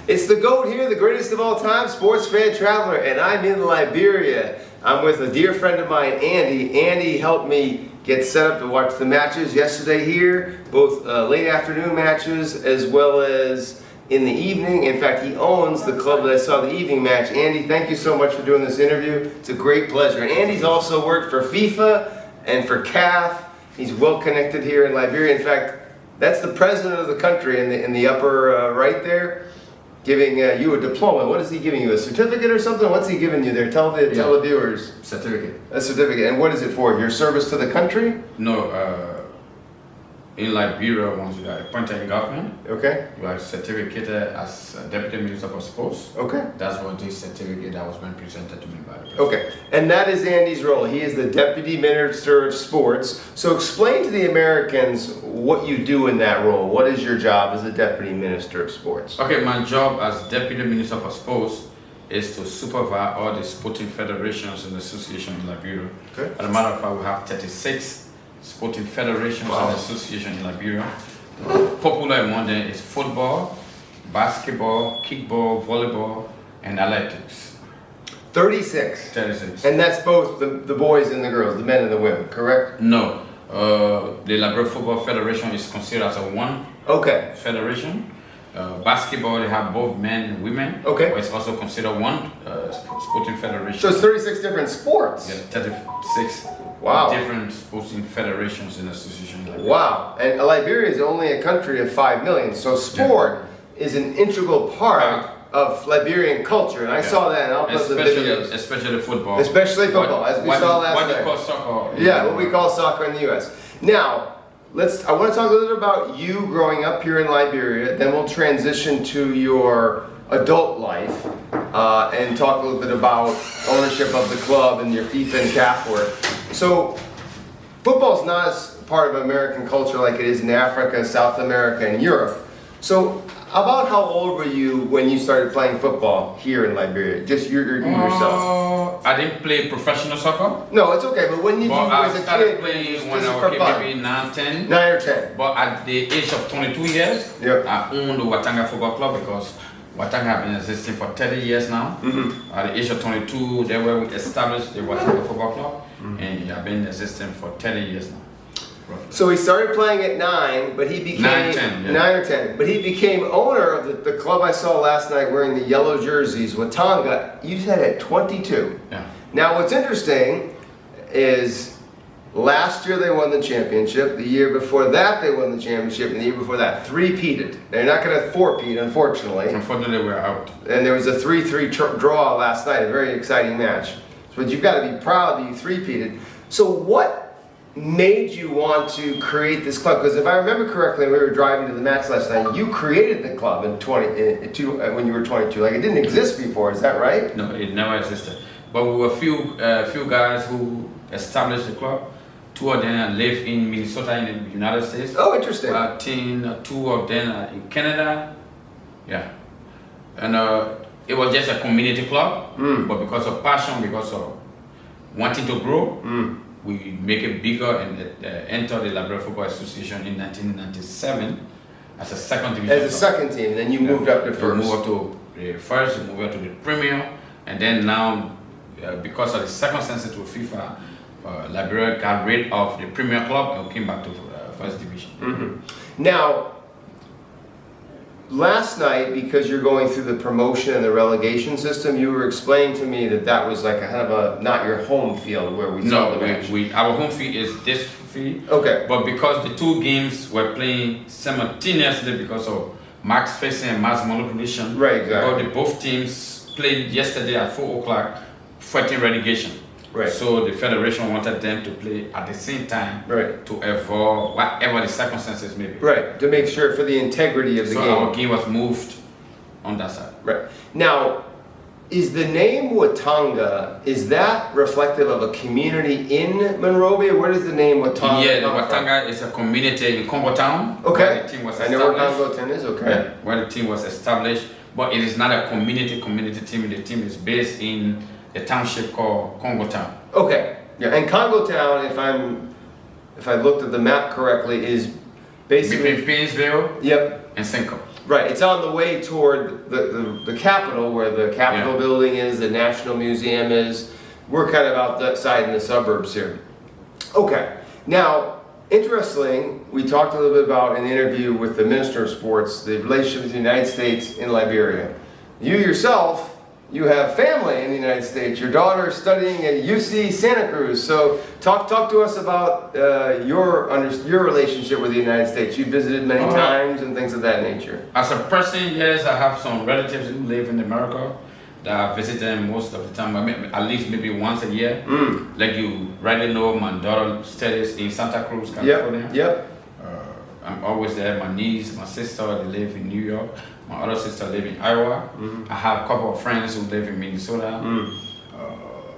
It's the GOAT here, the greatest of all time, sports fan traveler, and I'm in Liberia. I'm with a dear friend of mine, Andy. Andy helped me get set up to watch the matches yesterday here, both late afternoon matches as well as in the evening. In fact, he owns the club that I saw the evening match. Andy, thank you so much for doing this interview. It's a great pleasure. And Andy's also worked for FIFA and for CAF. He's well connected here in Liberia. In fact, that's the president of the country in the upper right there, giving you a diploma. What is he giving you? A certificate or something? What's he giving you there? Tell the viewers. Certificate. A certificate. And what is it for? Your service to the country? No, in Liberia, once you are appointed in government, okay, you are certificated as a Deputy Minister for Sports. Okay. That's what this certificate that was being presented to me by the president. Okay, and that is Andy's role. He is the Deputy Minister of Sports. So explain to the Americans what you do in that role. What is your job as a Deputy Minister of Sports? Okay, my job as Deputy Minister for Sports is to supervise all the sporting federations and associations in Liberia. Okay. As a matter of fact, we have 36 sporting federations and associations in Liberia. Popular among them is football, basketball, kickball, volleyball, and athletics. 36. 36. And that's both the boys and the girls, the men and the women, correct? No. The Liberia Football Federation is considered as a one federation. Basketball, they have both men and women. Okay. But it's also considered one sporting federation. So it's 36 different sports? Yeah, 36 different sporting federations and associations. Like wow. And Liberia is only a country of 5 million, so sport is an integral part of Liberian culture, and I saw that in all of the videos. Especially football. Especially football, as we saw last night. What you call soccer. Yeah, what we call soccer in the U.S. Now, I want to talk a little bit about you growing up here in Liberia, then we'll transition to your adult life and talk a little bit about ownership of the club and your FIFA and CAF work. So, football is not as part of American culture like it is in Africa, South America, and Europe. So, about how old were you when you started playing football here in Liberia? Just you yourself. I didn't play professional soccer. No, it's okay. But when you was a started kid, playing when I was maybe 9, 10. 9 or 10. But at the age of 22 years, I owned the Watanga Football Club because Watanga have been existing for 30 years now. Mm-hmm. At the age of 22, they were established the Watanga Football Club, and have been existing for 30 years now. Roughly. So he started playing at 9, but he became 9 or 10. But he became owner of the club I saw last night wearing the yellow jerseys, Watanga. You said at 22. Yeah. Now what's interesting is last year they won the championship. The year before that they won the championship, and the year before that three-peated. They're not going to four-peat, unfortunately. Unfortunately, we're out. And there was a 3-3 draw last night, a very exciting match. But you've got to be proud that you three-peated. So what made you want to create this club? Because if I remember correctly, when we were driving to the match last night, you created the club in when you were 22. Like it didn't exist before, is that right? No, it never existed. But we were a few guys who established the club. 2 of them live in Minnesota in the United States. Oh, interesting. 2 of them are in Canada. Yeah. And it was just a community club, but because of passion, because of wanting to grow, we make it bigger and enter the Liberia Football Association in 1997 as a second division. As a second team, then you moved up to first. We moved up to the first, we moved up to the Premier, and then now, because of the circumstances with FIFA, Liberia got rid of the Premier Club and came back to first division. Mm-hmm. Now, last night, because you're going through the promotion and the relegation system, you were explaining to me that was like a kind of not your home field where we saw the match. Our home field is this field. Okay. But because the 2 games were playing simultaneously because of max facing and mass manipulation, right, exactly. Because both teams played yesterday at 4 o'clock, fighting relegation. Right. So the federation wanted them to play at the same time, right, to avoid whatever the circumstances may be. Right, to make sure for the integrity of the game. So our game was moved on that side. Right. Now, is the name Watanga, is that reflective of a community in Monrovia? Where does the name Watanga come from? Watanga is a community in Congo Town. Okay. Where the team was I know where Congo Town is, okay. Yeah, where the team was established, but it is not a community team. The team is based in a township called Congo Town. Okay. Yeah, and Congo Town, if I looked at the map correctly, is basically between Painesville and Cinco. Right, it's on the way toward the Capitol, where the Capitol Yeah. building is, the National Museum is. We're kind of outside in the suburbs here. Okay, now, interesting, we talked a little bit about in the interview with the Minister of Sports, the relationship with the United States and Liberia. You yourself, you have family in the United States. Your daughter is studying at UC Santa Cruz. So talk to us about your relationship with the United States. You visited many times and things of that nature. As a person, yes, I have some relatives who live in America that I visit them most of the time, at least maybe once a year. Like you rightly know, my daughter studies in Santa Cruz, California. Yep. I'm always there. My niece, my sister, they live in New York. My other sister live in Iowa. I have a couple of friends who live in Minnesota.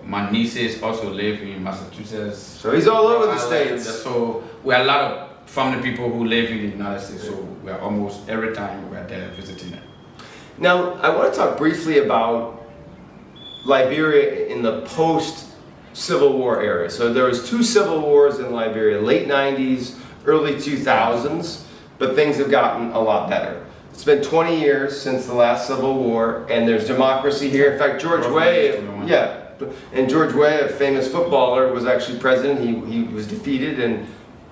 My nieces also live in Massachusetts. So he's all over the States. So we are a lot of family people who live in the United States. So we are almost every time we are there visiting them. Now, I want to talk briefly about Liberia in the post-Civil War era. So there was 2 civil wars in Liberia, late 90s, early 2000s, but things have gotten a lot better. It's been 20 years since the last Civil War, and there's democracy here. In fact, George Weah, George Weah, a famous footballer, was actually president. He was defeated, and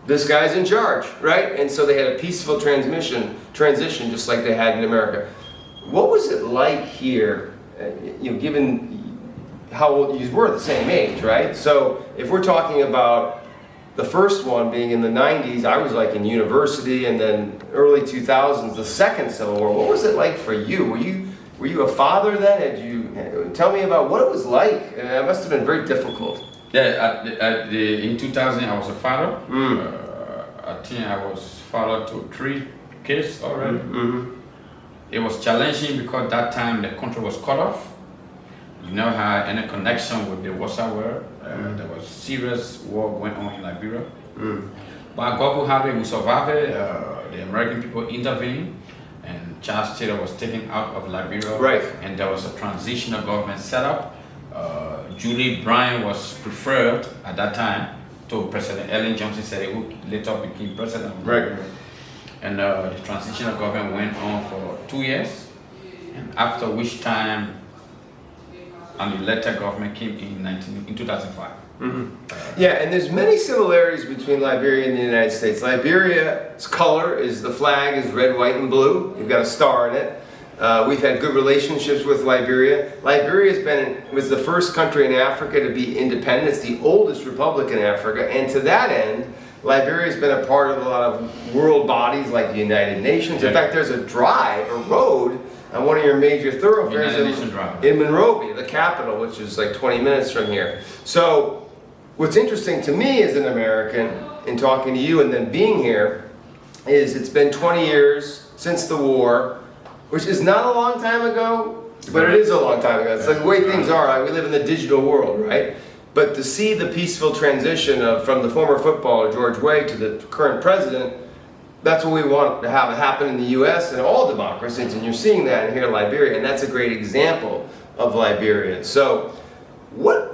this guy's in charge, right? And so they had a peaceful transition, just like they had in America. What was it like here, given how old you were the same age, right? So if we're talking about the first one being in the 90s, I was like in university, and then early 2000s, the second Civil War. What was it like for you? Were you a father then? Tell me about what it was like. It must have been very difficult. Yeah, in 2000 I was a father. I think I was father to 3 kids already. It was challenging because that time the country was cut off. You never had any connection with the Warsaw War. There was serious war going on in Liberia. But God could have it, we survived it. The American people intervened, and Charles Taylor was taken out of Liberia. Right. And there was a transitional government set up. Julie Bryan was preferred at that time to President Ellen Johnson Sirleaf, who later became president of Liberia. And the transitional government went on for 2 years, and after which time an elected government came in 2005. Yeah, and there's many similarities between Liberia and the United States. Liberia's color is, the flag is red, white, and blue. You've got a star in it. We've had good relationships with Liberia. Liberia was the first country in Africa to be independent. It's the oldest republic in Africa, and to that end, Liberia's been a part of a lot of world bodies like the United Nations. In fact, there's a road on one of your major thoroughfares in Monrovia, the capital, which is like 20 minutes from here. So what's interesting to me as an American in talking to you and then being here is it's been 20 years since the war, which is not a long time ago, but it is a long time ago. It's like the way things are. Like we live in the digital world, right? But to see the peaceful transition from the former footballer George Weah to the current president, that's what we want to have happen in the U.S. and all democracies, and you're seeing that here in Liberia, and that's a great example of Liberia. So, what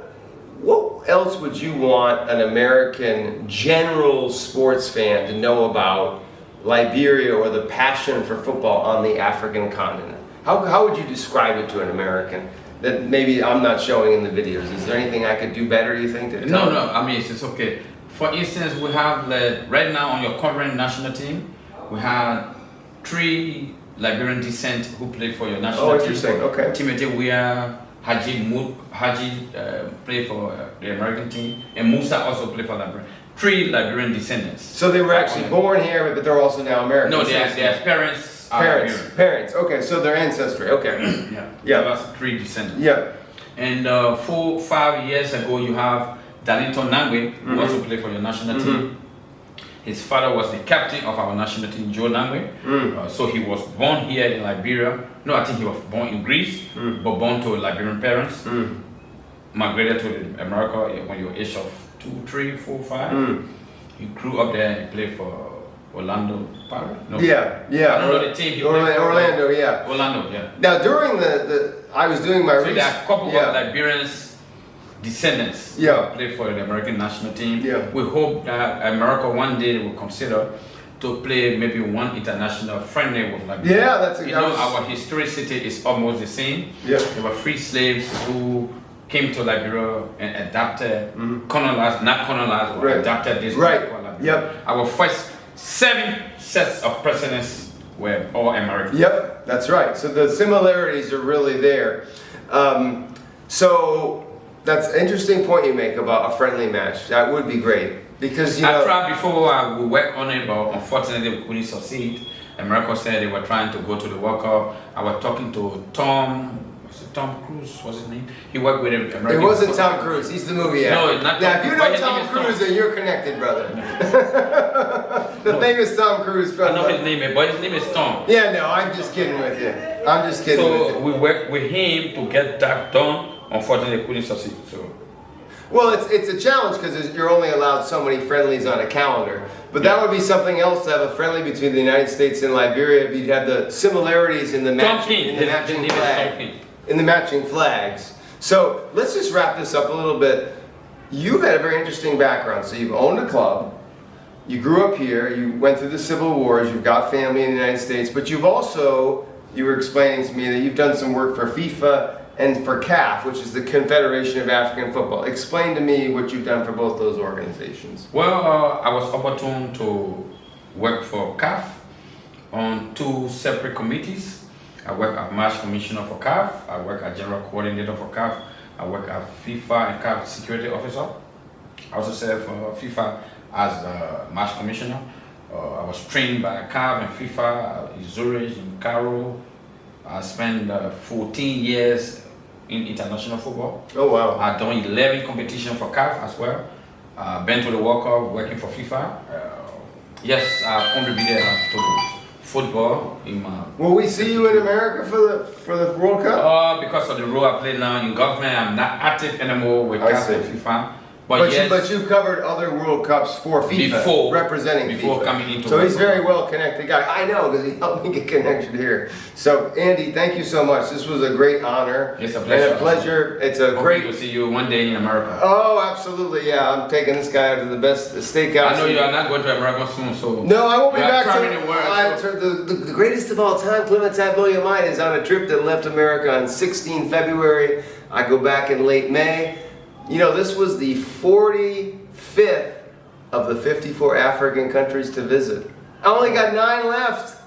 else would you want an American general sports fan to know about Liberia or the passion for football on the African continent? How would you describe it to an American that maybe I'm not showing in the videos? Is there anything I could do better, you think? No, I mean, it's okay. For instance, we have, right now on your current national team, we have 3 Liberian descent who play for your national team. Oh, interesting, okay. Timothy Weah, Haji play for the American team, and Musa also play for Liberia. 3 Liberian descendants. So they were actually born here, but they're also now American. No, their parents are Liberian. Parents, okay, so their ancestry, okay. Yeah, that's 3 descendants. Yeah. And 4-5 years ago, you have Danito Nangwe, who also played for your national team. His father was the captain of our national team, Joe Nangwe. So he was born here in Liberia. No, I think he was born in Greece, but born to Liberian parents. Migrated to America when you were age of 2, 3, 4, 5. He grew up there and he played for Orlando Pirates. No. Yeah. I don't know the team. Orlando, yeah. Orlando, yeah. Now during I was doing my research. There are a couple of Liberians descendants play for the American national team. We hope that America one day will consider to play maybe one international friendly with Liberia. Yeah, that's a our historicity is almost the same. Yeah. There were free slaves who came to Liberia and adapted, colonized, not colonized, but Right. adapted this. Right. Yep. Our first 7 sets of presidents were all American. Yep, that's right. So the similarities are really there. So that's an interesting point you make about a friendly match. That would be great because you know. I tried before we worked on it, but unfortunately we couldn't succeed. America said they were trying to go to the World Cup. I was talking to Tom. Was it Tom Cruise? What's his name? He worked with American. It wasn't Tom Cruise. He's the movie actor. No, not Tom now, if you Cruise, know but his Tom name is Cruise, Tom. then you're connected, brother. The famous Tom Cruise I from. know his name, but his name is Tom. Yeah, no, I'm just kidding with you. I'm just kidding with So you. we worked with him to get that done. Unfortunately, they couldn't succeed. So. Well, it's a challenge because you're only allowed so many friendlies on a calendar. But that would be something else to have a friendly between the United States and Liberia. If you'd have the similarities in the matching flag, in the matching flags. So let's just wrap this up a little bit. You had a very interesting background. So you've owned a club. You grew up here. You went through the Civil Wars. You've got family in the United States. But you've also, you were explaining to me that you've done some work for FIFA and for CAF, which is the Confederation of African Football. Explain to me what you've done for both those organizations. Well, I was opportune to work for CAF on 2 separate committees. I work as Match Commissioner for CAF. I work as General Coordinator for CAF. I work as FIFA and CAF Security Officer. I also serve for FIFA as the Match Commissioner. I was trained by CAF and FIFA in Zurich, in Cairo. I spent 14 years in international football. Oh wow. I've done 11 competitions for CAF as well. Been to the World Cup working for FIFA. Yes, I've contributed to football in my. Will we see you in America for the World Cup? Because of the role I play now in government, I'm not active anymore with CAF and FIFA. But yes, you've covered other World Cups for FIFA, before representing FIFA. Coming into. So he's a very well connected guy. I know because he helped me get connected here. So Andy, thank you so much. This was a great honor. It's a pleasure. And a pleasure. It's a great. to see you one day in America. Oh, absolutely. Yeah, I'm taking this guy out to the best steakhouse. I know you are not going to America soon, so. No, I won't be back traveling the world. the greatest of all time, Clementine Williamine, is on a trip that left America on 16 February. I go back in late May. You know, this was the 45th of the 54 African countries to visit. I only got 9 left.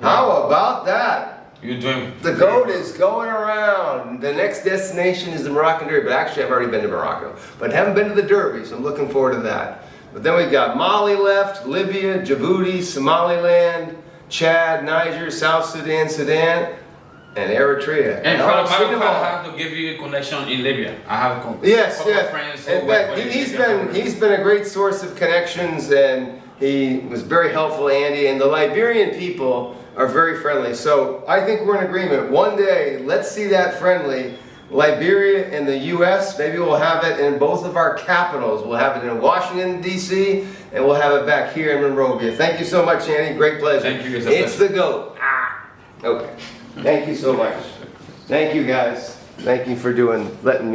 How about that? You're doing. The goat is going around. The next destination is the Moroccan Derby, but actually I've already been to Morocco. But haven't been to the Derby, so I'm looking forward to that. But then we got Mali left, Libya, Djibouti, Somaliland, Chad, Niger, South Sudan, and Eritrea. And I've seen them all. I have to give you a connection in Libya. I have a Yes, couple yes. of friends who And, work but for the he's Libyan been a great source of connections, and he was very helpful, Andy. And the Liberian people are very friendly. So I think we're in agreement. One day, let's see that friendly. Liberia and the U.S. Maybe we'll have it in both of our capitals. We'll have it in Washington D.C. and we'll have it back here in Monrovia. Thank you so much, Andy. Great pleasure. Thank you. It's the GOAT. Okay. Thank you so much. Thank you, guys. Thank you for letting me.